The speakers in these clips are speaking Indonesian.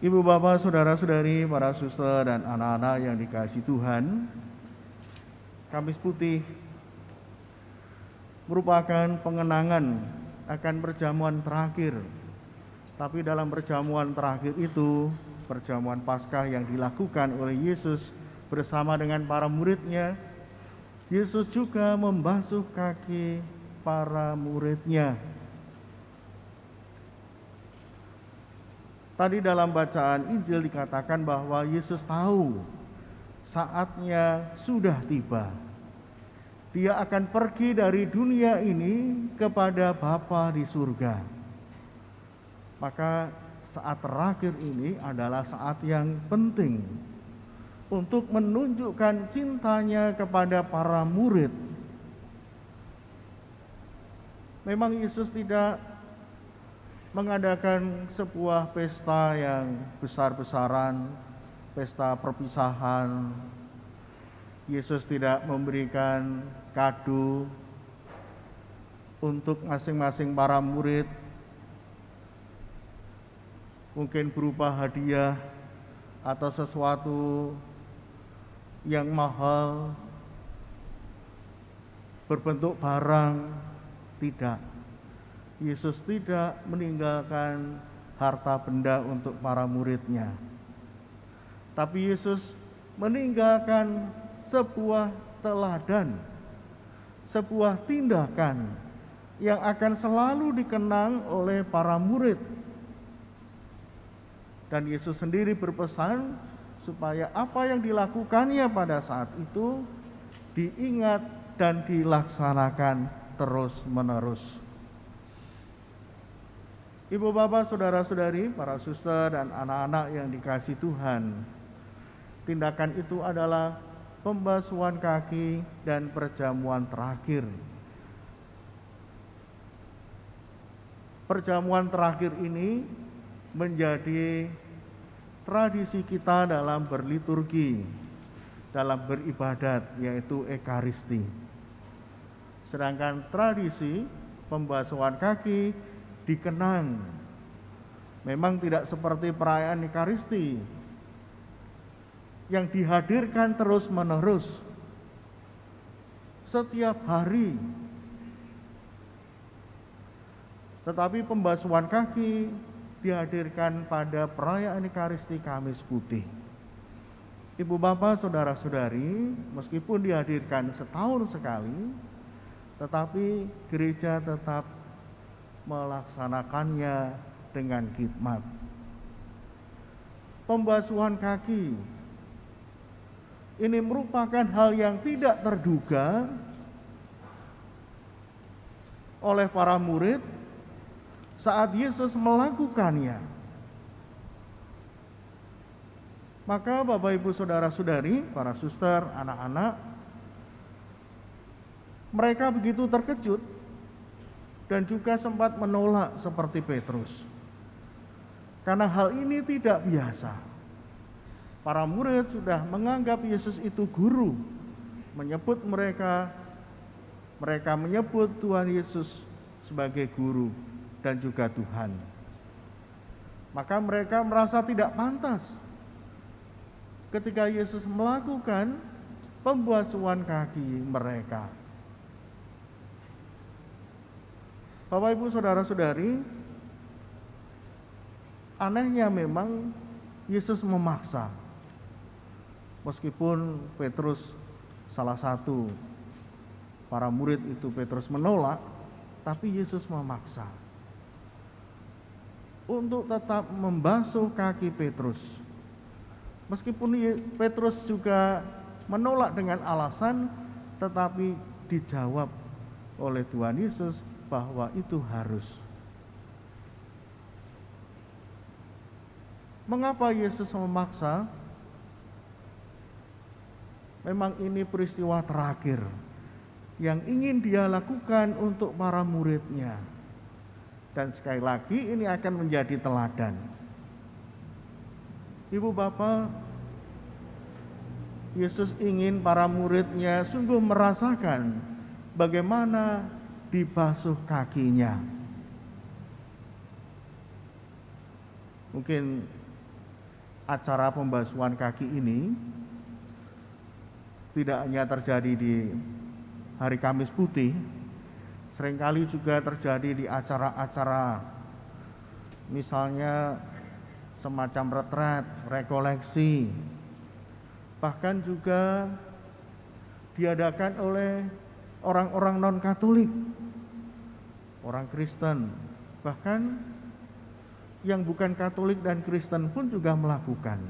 Ibu bapak, saudara-saudari, para suster dan anak-anak yang dikasihi Tuhan, Kamis Putih merupakan pengenangan akan perjamuan terakhir. Tapi dalam perjamuan terakhir itu, perjamuan Paskah yang dilakukan oleh Yesus bersama dengan para muridnya, Yesus juga membasuh kaki para muridnya. Tadi dalam bacaan Injil dikatakan bahwa Yesus tahu saatnya sudah tiba. Dia akan pergi dari dunia ini kepada Bapa di surga. Maka saat terakhir ini adalah saat yang penting untuk menunjukkan cintanya kepada para murid. Memang Yesus tidak mengadakan sebuah pesta yang besar-besaran, pesta perpisahan. Yesus tidak memberikan kado untuk masing-masing para murid, mungkin berupa hadiah atau sesuatu yang mahal, berbentuk barang. Tidak. Yesus tidak meninggalkan harta benda untuk para muridnya. Tapi Yesus meninggalkan sebuah teladan, sebuah tindakan yang akan selalu dikenang oleh para murid. Dan Yesus sendiri berpesan supaya apa yang dilakukannya pada saat itu diingat dan dilaksanakan terus-menerus. Ibu bapak, saudara-saudari, para suster dan anak-anak yang dikasihi Tuhan, tindakan itu adalah pembasuhan kaki dan perjamuan terakhir. Perjamuan terakhir ini menjadi tradisi kita dalam berliturgi, dalam beribadat, yaitu Ekaristi. Sedangkan tradisi pembasuhan kaki dikenang memang tidak seperti perayaan Ekaristi yang dihadirkan terus-menerus setiap hari. Tetapi pembasuhan kaki dihadirkan pada perayaan Ekaristi Kamis Putih. Ibu bapak, saudara-saudari, meskipun dihadirkan setahun sekali, tetapi gereja tetap melaksanakannya dengan khidmat. Pembasuhan kaki ini merupakan hal yang tidak terduga oleh para murid saat Yesus melakukannya. Maka Bapak Ibu Saudara-saudari, para suster, anak-anak, mereka begitu terkejut dan juga sempat menolak seperti Petrus. Karena hal ini tidak biasa. Para murid sudah menganggap Yesus itu guru, menyebut mereka menyebut Tuhan Yesus sebagai guru dan juga Tuhan. Maka mereka merasa tidak pantas ketika Yesus melakukan pembasuhan kaki mereka. Bapak Ibu Saudara-saudari, anehnya memang Yesus memaksa. Meskipun Petrus salah satu para murid itu, Petrus menolak, tapi Yesus memaksa untuk tetap membasuh kaki Petrus. Meskipun Petrus juga menolak dengan alasan, tetapi dijawab oleh Tuhan Yesus bahwa itu harus. Mengapa Yesus memaksa? Memang ini peristiwa terakhir yang ingin dia lakukan untuk para muridnya. Dan sekali lagi ini akan menjadi teladan. Ibu bapak, Yesus ingin para muridnya sungguh merasakan bagaimana dibasuh kakinya. Mungkin acara pembasuhan kaki ini tidak hanya terjadi di hari Kamis Putih, seringkali juga terjadi di acara-acara misalnya semacam retret, rekoleksi, bahkan juga diadakan oleh orang-orang non-Katolik, orang Kristen, bahkan yang bukan Katolik dan Kristen pun juga melakukan.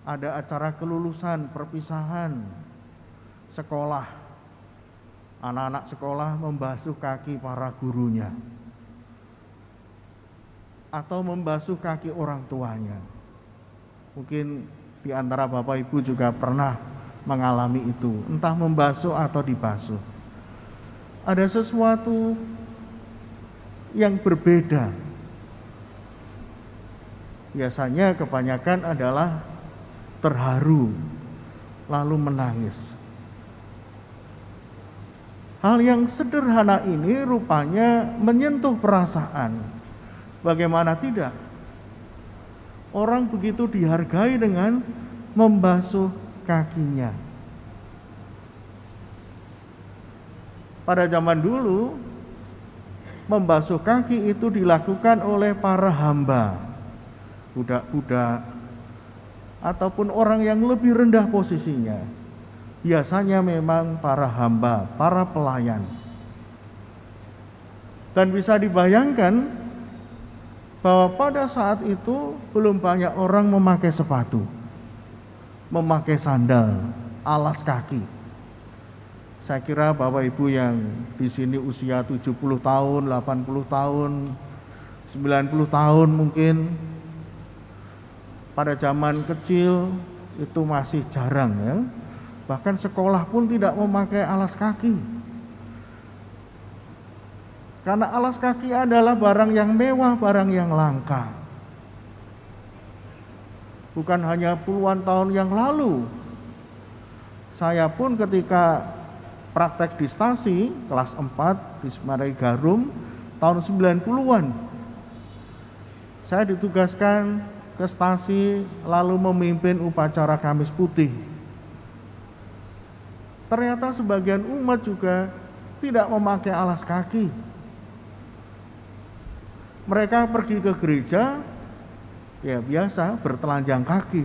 Ada acara kelulusan, perpisahan sekolah, anak-anak sekolah membasuh kaki para gurunya atau membasuh kaki orang tuanya. Mungkin di antara Bapak Ibu juga pernah mengalami itu, entah membasuh atau dibasuh. Ada sesuatu yang berbeda. Biasanya kebanyakan adalah terharu, lalu menangis. Hal yang sederhana ini rupanya menyentuh perasaan. Bagaimana tidak? Orang begitu dihargai dengan membasuh kakinya. Pada zaman dulu, membasuh kaki itu dilakukan oleh para hamba, budak-budak, ataupun orang yang lebih rendah posisinya. Biasanya memang para hamba, para pelayan. Dan bisa dibayangkan bahwa pada saat itu belum banyak orang memakai sepatu, memakai sandal, alas kaki. Saya kira Bapak Ibu yang di sini usia 70 tahun, 80 tahun, 90 tahun mungkin, pada zaman kecil itu masih jarang ya. Bahkan sekolah pun tidak memakai alas kaki. Karena alas kaki adalah barang yang mewah, barang yang langka. Bukan hanya puluhan tahun yang lalu, saya pun ketika praktek di stasi kelas 4 di Semarang Garum tahun 90-an, saya ditugaskan ke stasi lalu memimpin upacara Kamis Putih. Ternyata sebagian umat juga tidak memakai alas kaki. Mereka pergi ke gereja, ya biasa bertelanjang kaki.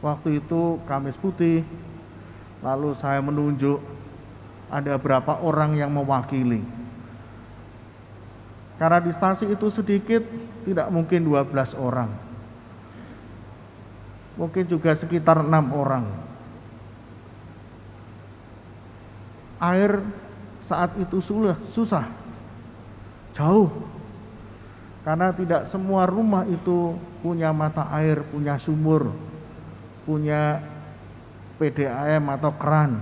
Waktu itu Kamis Putih, lalu saya menunjuk ada berapa orang yang mewakili. Karena di stasi itu sedikit, tidak mungkin 12 orang. Mungkin juga sekitar 6 orang. Air saat itu susah, jauh. Karena tidak semua rumah itu punya mata air, punya sumur, punya PDAM atau keran.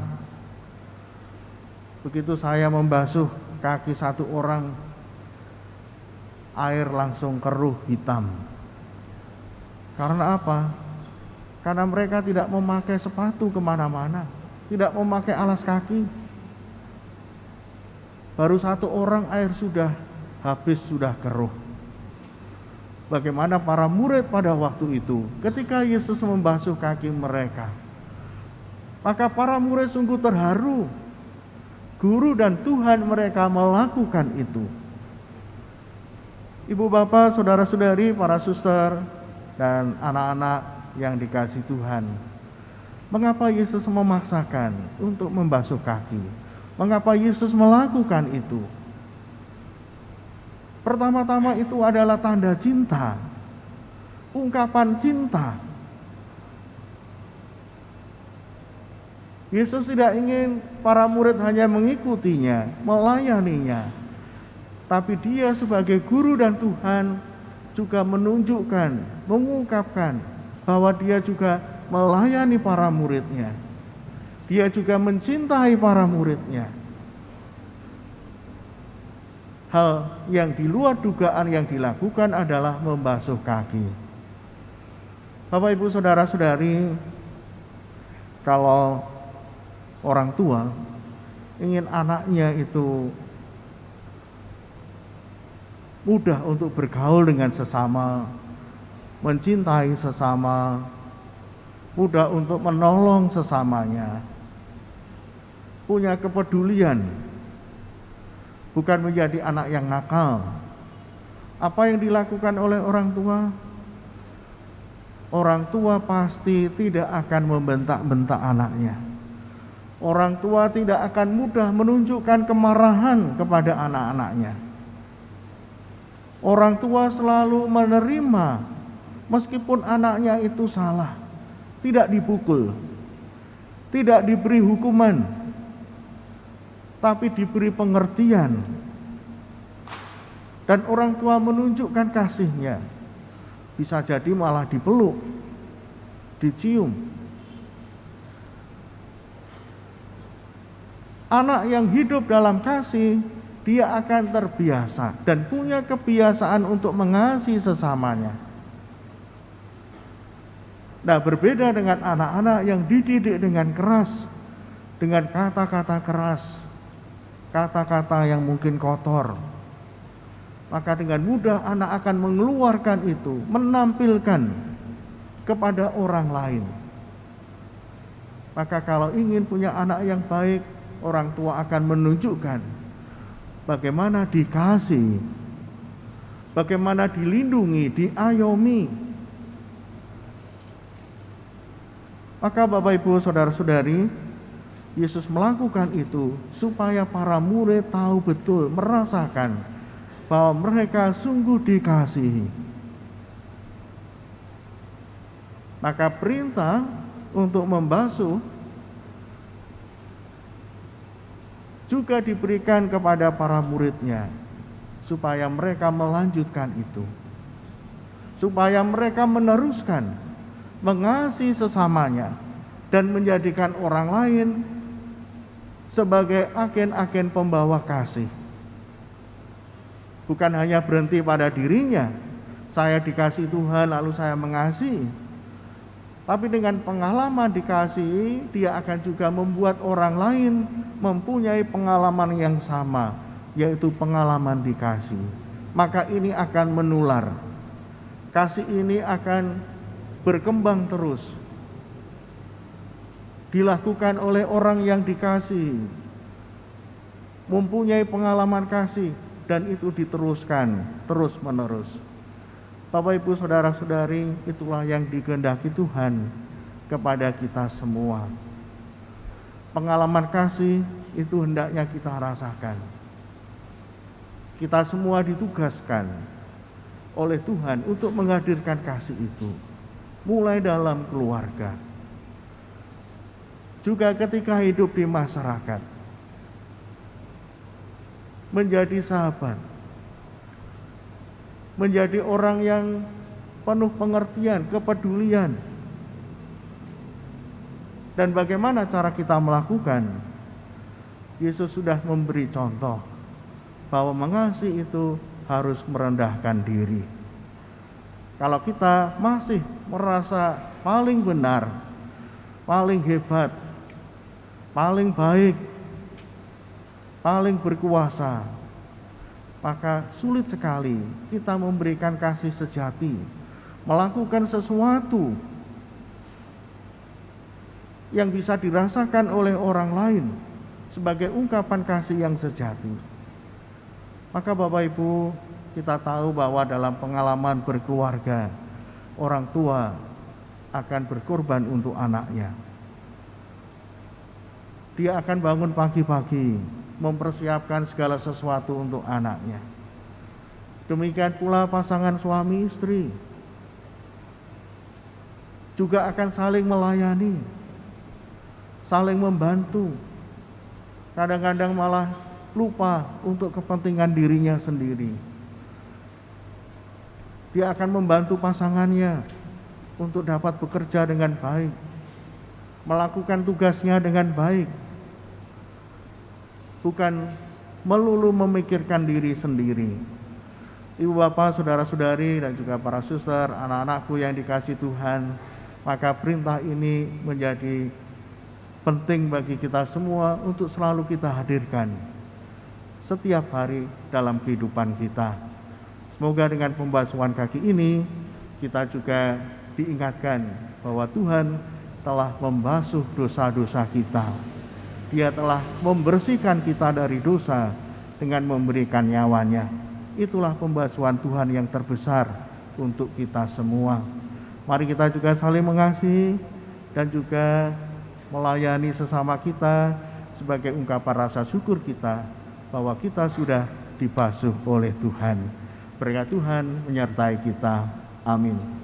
Begitu saya membasuh kaki satu orang, air langsung keruh hitam. Karena apa? Karena mereka tidak memakai sepatu kemana-mana, tidak memakai alas kaki. Baru satu orang air sudah habis, sudah keruh. Bagaimana para murid pada waktu itu ketika Yesus membasuh kaki mereka? Maka para murid sungguh terharu. Guru dan Tuhan mereka melakukan itu. Ibu bapak, saudara-saudari, para suster, dan anak-anak yang dikasihi Tuhan. Mengapa Yesus memaksakan untuk membasuh kaki? Mengapa Yesus melakukan itu? Pertama-tama itu adalah tanda cinta, ungkapan cinta. Yesus tidak ingin para murid hanya mengikutinya, melayaninya, tapi dia sebagai guru dan Tuhan juga menunjukkan, mengungkapkan bahwa dia juga melayani para muridnya. Dia juga mencintai para muridnya. Hal yang di luar dugaan yang dilakukan adalah membasuh kaki. Bapak, Ibu, saudara-saudari, kalau orang tua ingin anaknya itu mudah untuk bergaul dengan sesama, mencintai sesama, mudah untuk menolong sesamanya, punya kepedulian, bukan menjadi anak yang nakal. Apa yang dilakukan oleh orang tua? Orang tua pasti tidak akan membentak-bentak anaknya. Orang tua tidak akan mudah menunjukkan kemarahan kepada anak-anaknya. Orang tua selalu menerima meskipun anaknya itu salah, tidak dipukul, tidak diberi hukuman, tapi diberi pengertian. Dan orang tua menunjukkan kasihnya, bisa jadi malah dipeluk, dicium. Anak yang hidup dalam kasih, dia akan terbiasa dan punya kebiasaan untuk mengasihi sesamanya. Nah, berbeda dengan anak-anak yang dididik dengan keras, dengan kata-kata keras, kata-kata yang mungkin kotor. Maka dengan mudah anak akan mengeluarkan itu, menampilkan kepada orang lain. Maka kalau ingin punya anak yang baik, orang tua akan menunjukkan bagaimana dikasih, bagaimana dilindungi, diayomi. Maka Bapak Ibu Saudara-saudari, Yesus melakukan itu supaya para murid tahu betul, merasakan bahwa mereka sungguh dikasihi. Maka perintah untuk membasuh juga diberikan kepada para muridnya, supaya mereka melanjutkan itu, supaya mereka meneruskan mengasihi sesamanya dan menjadikan orang lain sebagai agen-agen pembawa kasih. Bukan hanya berhenti pada dirinya, saya dikasih Tuhan lalu saya mengasihi, tapi dengan pengalaman dikasihi, dia akan juga membuat orang lain mempunyai pengalaman yang sama, yaitu pengalaman dikasih. Maka ini akan menular. Kasih ini akan berkembang terus. Dilakukan oleh orang yang dikasihi, mempunyai pengalaman kasih, dan itu diteruskan terus-menerus. Bapak Ibu Saudara-saudari, itulah yang dikehendaki Tuhan kepada kita semua. Pengalaman kasih itu hendaknya kita rasakan. Kita semua ditugaskan oleh Tuhan untuk menghadirkan kasih itu, mulai dalam keluarga, juga ketika hidup di masyarakat, menjadi sahabat, menjadi orang yang penuh pengertian, kepedulian. Dan bagaimana cara kita melakukan? Yesus sudah memberi contoh bahwa mengasihi itu harus merendahkan diri. Kalau kita masih merasa paling benar, paling hebat, paling baik, paling berkuasa, maka sulit sekali kita memberikan kasih sejati, melakukan sesuatu yang bisa dirasakan oleh orang lain sebagai ungkapan kasih yang sejati. Maka Bapak Ibu, kita tahu bahwa dalam pengalaman berkeluarga, orang tua akan berkorban untuk anaknya. Dia akan bangun pagi-pagi, mempersiapkan segala sesuatu untuk anaknya. Demikian pula pasangan suami istri juga akan saling melayani, saling membantu. Kadang-kadang malah lupa untuk kepentingan dirinya sendiri. Dia akan membantu pasangannya untuk dapat bekerja dengan baik, melakukan tugasnya dengan baik, bukan melulu memikirkan diri sendiri. Ibu bapak, saudara-saudari, dan juga para suster, anak-anakku yang dikasihi Tuhan, maka perintah ini menjadi penting bagi kita semua untuk selalu kita hadirkan setiap hari dalam kehidupan kita. Semoga dengan pembasuhan kaki ini kita juga diingatkan bahwa Tuhan telah membasuh dosa-dosa kita. Dia telah membersihkan kita dari dosa dengan memberikan nyawanya. Itulah pembasuhan Tuhan yang terbesar untuk kita semua. Mari kita juga saling mengasihi dan juga melayani sesama kita sebagai ungkapan rasa syukur kita bahwa kita sudah dibasuh oleh Tuhan. Berkat Tuhan menyertai kita. Amin.